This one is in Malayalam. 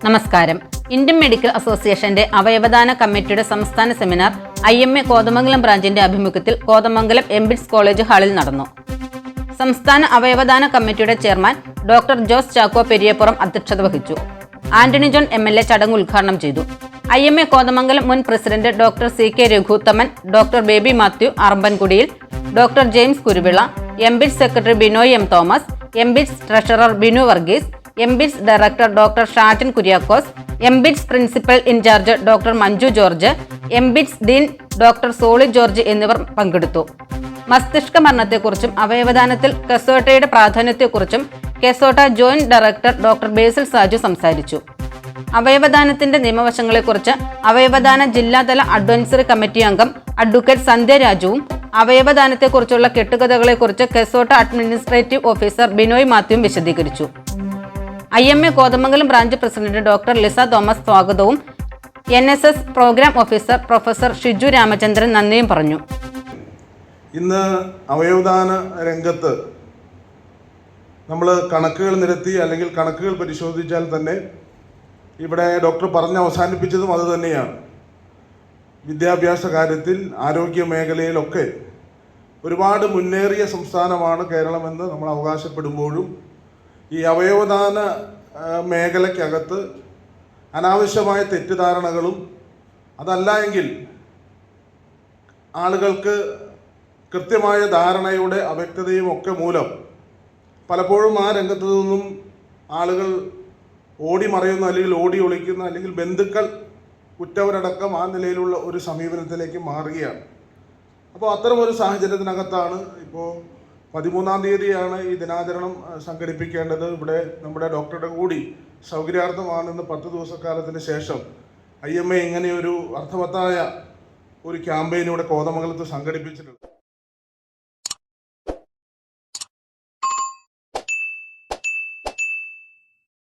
നമസ്കാരം. ഇന്ത്യൻ മെഡിക്കൽ അസോസിയേഷന്റെ അവയവദാന കമ്മിറ്റിയുടെ സംസ്ഥാന സെമിനാർ IMA കോതമംഗലം ബ്രാഞ്ചിന്റെ ആഭിമുഖ്യത്തിൽ കോതമംഗലം എംബിറ്റ്സ് കോളേജ് ഹാളിൽ നടന്നു. സംസ്ഥാന അവയവദാന കമ്മിറ്റിയുടെ ചെയർമാൻ ഡോക്ടർ ജോസ് ചാക്കോ പെരിയപ്പുറം അധ്യക്ഷത വഹിച്ചു. ആന്റണി ജോൺ MLA ചടങ്ങ് ഉദ്ഘാടനം ചെയ്തു. IMA കോതമംഗലം മുൻ president doctor CK Raghuthaman, doctor Baby Mathew അറമ്പൻകുടിയിൽ, doctor James Kuruvila, MBITS secretary Binoy M. Thomas, MBITS treasurer Binu Varghese, MBITS director doctor Shajan Kuriakose, MBITS principal in charge doctor Manju George, MBITS dean doctor Solly George എന്നിവർ പങ്കെടുത്തു. മസ്തിഷ്ക മരണത്തെക്കുറിച്ചും അവയവദാനത്തിൽ കെസോട്ടയുടെ പ്രാധാന്യത്തെക്കുറിച്ചും KSOTTO joint director doctor Basil Saju സംസാരിച്ചു. അവയവദാനത്തിന്റെ നിയമവശങ്ങളെക്കുറിച്ച് അവയവദാന ജില്ലാതല അഡ്വൈസറി കമ്മിറ്റി അംഗം അഡ്വക്കേറ്റ് സന്ധ്യ രാജുവും അവയവദാനത്തെക്കുറിച്ചുള്ള കെട്ടുകഥകളെക്കുറിച്ച് കെസോട്ട അഡ്മിനിസ്ട്രേറ്റീവ് ഓഫീസർ ബിനോയ് മാത്യുവും വിശദീകരിച്ചു. IMA Kothamangalam branch president doctor Lisa Thomas സ്വാഗതവും NSS programme officer professor Shiju Ramachandran നന്ദിയും പറഞ്ഞു. ഇന്ന് അവയവദാന രംഗത്ത് നമ്മൾ കണക്കുകൾ നിരത്തി അല്ലെങ്കിൽ കണക്കുകൾ പരിശോധിച്ചാൽ തന്നെ ഇവിടെ ഡോക്ടർ പറഞ്ഞ് അവസാനിപ്പിച്ചതും അതുതന്നെയാണ്. വിദ്യാഭ്യാസ കാര്യത്തിൽ, ആരോഗ്യ മേഖലയിലൊക്കെ ഒരുപാട് മുന്നേറിയ സംസ്ഥാനമാണ് കേരളമെന്ന് നമ്മൾ അവകാശപ്പെടുമ്പോഴും ഈ അവയവദാന മേഖലയ്ക്കകത്ത് അനാവശ്യമായ തെറ്റിദ്ധാരണകളും അതല്ല എങ്കിൽ ആളുകൾക്ക് കൃത്യമായ ധാരണയുടെ അവ്യക്തതയും ഒക്കെ മൂലം പലപ്പോഴും ആ രംഗത്തു നിന്നും ആളുകൾ ഓടി മറയുന്ന അല്ലെങ്കിൽ ഓടി ഒളിക്കുന്ന അല്ലെങ്കിൽ ബന്ധുക്കൾ ഉറ്റവരടക്കം ആ നിലയിലുള്ള ഒരു സമീപനത്തിലേക്ക് മാറുകയാണ്. അപ്പോൾ അത്തരമൊരു സാഹചര്യത്തിനകത്താണ് ഇപ്പോൾ 13-ാം തീയതിയാണ് ഈ ദിനാചരണം സംഘടിപ്പിക്കേണ്ടത്. ഇവിടെ നമ്മുടെ ഡോക്ടറുടെ കൂടി സൗകര്യാർത്ഥമാണെന്ന് 10 ദിവസക്കാലത്തിന് ശേഷം IMA ഇങ്ങനെയൊരു അർത്ഥവത്തായ ഒരു ക്യാമ്പയിൻ ഇവിടെ കോതമംഗലത്ത് സംഘടിപ്പിച്ചിട്ടുണ്ട്.